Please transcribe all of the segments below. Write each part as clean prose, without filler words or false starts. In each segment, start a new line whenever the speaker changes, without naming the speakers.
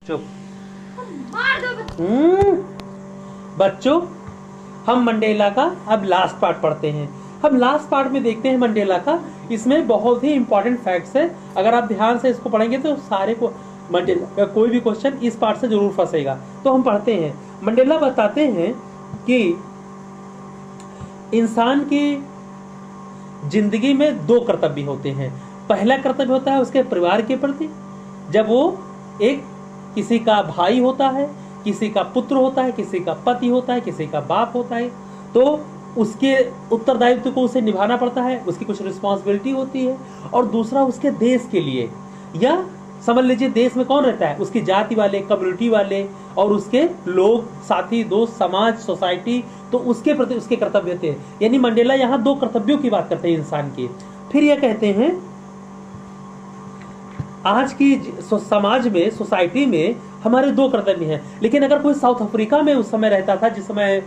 चुप। बच्चों, हम मंडेला का अब लास्ट पार्ट पढ़ते हैं। हम लास्ट पार्ट में देखते हैं मंडेला का। इसमें बहुत ही इंपॉर्टेंट फैक्ट्स है। अगर आप ध्यान से इसको पढ़ेंगे तो सारे को मंडेला का कोई भी क्वेश्चन इस पार्ट से जरूर फंसेगा। तो हम पढ़ते हैं। मंडेला बताते हैं कि इंसान की जिंदगी में दो कर्तव्य होते हैं। पहला कर्तव्य होता है उसके परिवार के प्रति, जब वो एक किसी का भाई होता है, किसी का पुत्र होता है, किसी का पति होता है, किसी का बाप होता है, तो उसके उत्तरदायित्व को उसे निभाना पड़ता है, उसकी कुछ रिस्पॉन्सिबिलिटी होती है। और दूसरा उसके देश के लिए, या समझ लीजिए देश में कौन रहता है, उसकी जाति वाले, कम्युनिटी वाले और उसके लोग, साथी, दोस्त, समाज, सोसाइटी, तो उसके प्रति उसके कर्तव्य होते हैं। यानी मंडेला यहाँ दो कर्तव्यों की बात करते हैं इंसान की। फिर यह कहते हैं आज की समाज में, सोसाइटी में हमारे दो कर्तव्य हैं। लेकिन अगर कोई साउथ अफ्रीका में उस समय रहता था, जिस समय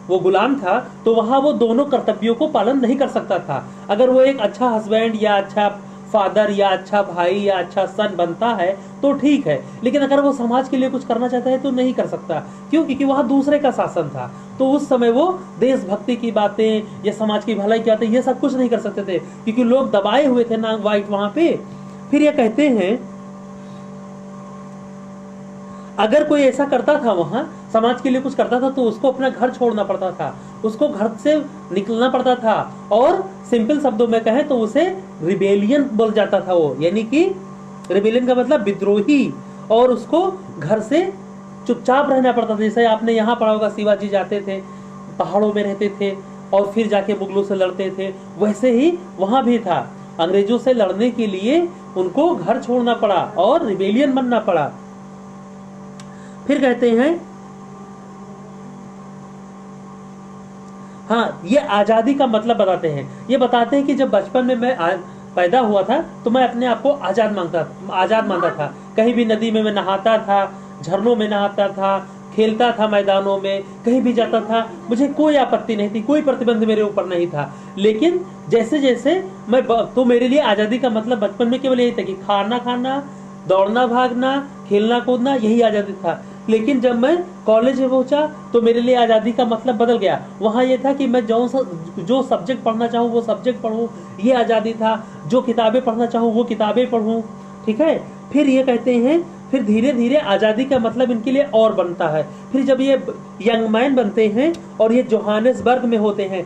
वो गुलाम था, तो वहां वो दोनों कर्तव्यों को पालन नहीं कर सकता था। अगर वो एक अच्छा हस्बैंड या अच्छा फादर या अच्छा भाई या अच्छा सन बनता है तो ठीक है, लेकिन अगर वो समाज के लिए कुछ करना चाहता है तो नहीं कर सकता। क्यों? क्योंकि वहां दूसरे का शासन था। तो उस समय वो देशभक्ति की बातें या समाज की भलाई की बातें ये सब कुछ नहीं कर सकते थे, क्योंकि लोग दबाए हुए थे ना वाइट वहां पे। फिर ये कहते हैं अगर कोई ऐसा करता था, वहां समाज के लिए कुछ करता था, तो उसको अपना घर छोड़ना पड़ता था, उसको घर से निकलना पड़ता था। और सिंपल शब्दों में कहें तो उसे रिबेलियन बोल जाता था वो, यानी कि रिबेलियन का मतलब विद्रोही। और उसको घर से चुपचाप रहना पड़ता था। जैसे आपने यहाँ पढ़ा होगा, शिवाजी जाते थे, पहाड़ों में रहते थे और फिर जाके मुगलों से लड़ते थे, वैसे ही वहां भी था। अंग्रेजों से लड़ने के लिए उनको घर छोड़ना पड़ा और रिबेलियन बनना पड़ा। फिर कहते हैं हाँ, ये आजादी का मतलब बताते हैं। ये बताते हैं कि जब बचपन में मैं पैदा हुआ था तो मैं अपने आप को आजाद मानता था। कहीं भी नदी में मैं नहाता था, झरनों में नहाता था, खेलता था मैदानों में, कहीं भी जाता था, मुझे कोई आपत्ति नहीं थी, कोई प्रतिबंध मेरे ऊपर नहीं था। लेकिन जैसे जैसे मैं तो मेरे लिए आजादी का मतलब बचपन में केवल यही था कि खाना, दौड़ना भागना, खेलना कूदना, यही आजादी था। लेकिन जब मैं कॉलेज में पहुंचा तो मेरे लिए आज़ादी का मतलब बदल गया। वहाँ ये था कि मैं जो सब्जेक्ट पढ़ना चाहूँ वो सब्जेक्ट पढ़ूँ, ये आज़ादी था। जो किताबें पढ़ना चाहूँ वो किताबें पढ़ूँ, ठीक है। फिर ये कहते हैं फिर धीरे धीरे आज़ादी का मतलब इनके लिए और बनता है। फिर जब ये यंग मैन बनते हैं और ये जोहानिसबर्ग में होते हैं,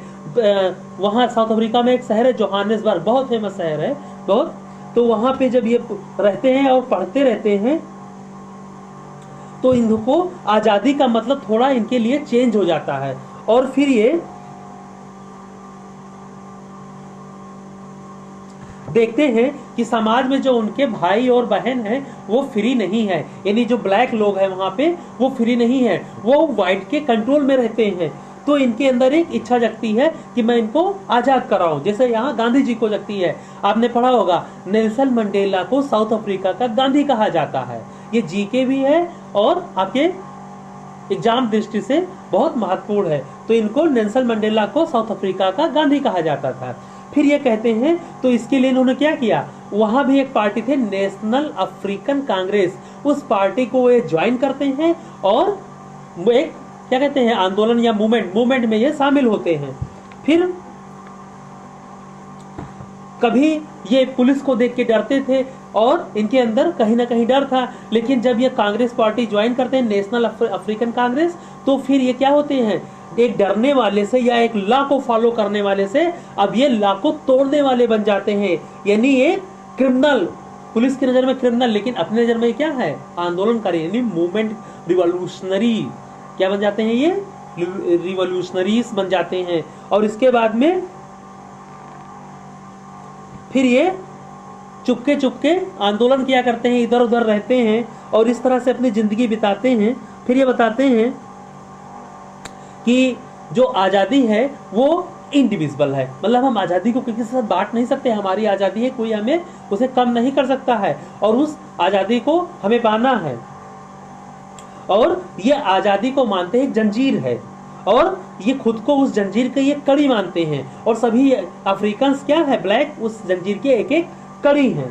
वहाँ साउथ अफ्रीका में एक शहर है जोहानिसबर्ग, बहुत फेमस शहर है बहुत। तो वहाँ पे जब ये रहते हैं और पढ़ते रहते हैं तो इनको आजादी का मतलब थोड़ा इनके लिए चेंज हो जाता है। और फिर ये देखते हैं कि समाज में जो उनके भाई और बहन हैं वो फ्री नहीं है, यानी जो ब्लैक लोग हैं वहां पे वो फ्री नहीं है, वो व्हाइट के कंट्रोल में रहते हैं। तो इनके अंदर एक इच्छा जगती है कि मैं इनको आजाद कराऊं, जैसे यहाँ गांधी जी को जगती है। आपने पढ़ा होगा नेल्सन मंडेला को साउथ अफ्रीका का गांधी कहा जाता है। ये जीके भी है और आपके एग्जाम दृष्टि से बहुत महत्वपूर्ण है। तो इनको नेल्सन मंडेला को साउथ अफ्रीका का गांधी कहा जाता था। फिर ये कहते हैं तो इसके लिए इन्होंने क्या किया, वहां भी एक पार्टी थे नेशनल अफ्रीकन कांग्रेस, उस पार्टी को ये ज्वाइन करते हैं और एक क्या कहते हैं आंदोलन या मूवमेंट में ये शामिल होते हैं। फिर कभी ये पुलिस को देख के डरते थे और इनके अंदर कहीं ना कहीं डर था, लेकिन जब ये कांग्रेस पार्टी ज्वाइन करते हैं नेशनल अफ्रीकन कांग्रेस, तो फिर ये क्या होते हैं, एक डरने वाले से या एक लॉ को फॉलो करने वाले से अब ये लॉ को तोड़ने वाले बन जाते हैं। यानी ये क्रिमिनल, पुलिस की नजर में क्रिमिनल, लेकिन अपनी नजर में क्या है, आंदोलनकारी, यानी मूवमेंट रिवॉल्यूशनरी क्या बन जाते हैं, ये रिवॉल्यूशनरीज बन जाते हैं। और इसके बाद में फिर ये चुपके चुपके आंदोलन किया करते हैं, इधर उधर रहते हैं और इस तरह से अपनी जिंदगी बिताते हैं। फिर ये बताते हैं कि जो आज़ादी है वो इंडिविजुअल है, मतलब हम आज़ादी को किसी के साथ बांट नहीं सकते। हमारी आज़ादी है, कोई हमें उसे कम नहीं कर सकता है और उस आज़ादी को हमें पाना है। और ये आज़ादी को मानते हैं जंजीर है और ये खुद को उस जंजीर के ये कड़ी मानते हैं और सभी अफ्रीकन्स क्या है, ब्लैक, उस जंजीर के एक एक कड़ी हैं।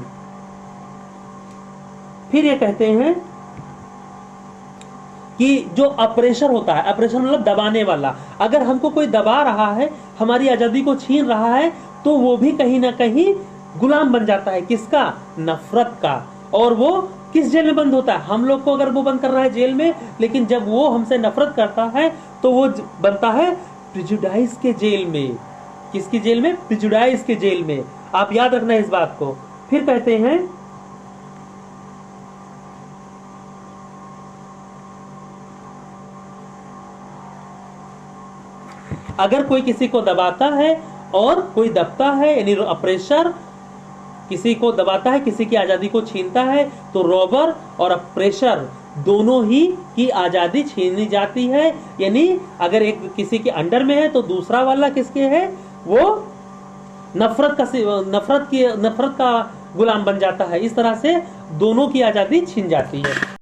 फिर ये कहते हैं कि जो अप्रेशर होता है, अप्रेशर मतलब दबाने वाला, अगर हमको कोई दबा रहा है, हमारी आजादी को छीन रहा है, तो वो भी कहीं ना कहीं गुलाम बन जाता है। किसका? नफरत का। और वो किस जेल में बंद होता है? हम लोग को अगर वो बंद कर रहा है जेल में, लेकिन जब वो हमसे नफरत करता है तो वो बनता है प्रिजुडाइज के जेल में। किसकी जेल में? प्रिजुडाइज के जेल में। आप याद रखना इस बात को। फिर कहते हैं अगर कोई किसी को दबाता है और कोई दबता है, यानी अप्रेशर किसी को दबाता है, किसी की आजादी को छीनता है, तो रॉबर और अप्रेशर दोनों ही की आजादी छीनी जाती है। यानी अगर एक किसी के अंडर में है तो दूसरा वाला किसके है? वो नफरत का गुलाम बन जाता है। इस तरह से दोनों की आजादी छीन जाती है।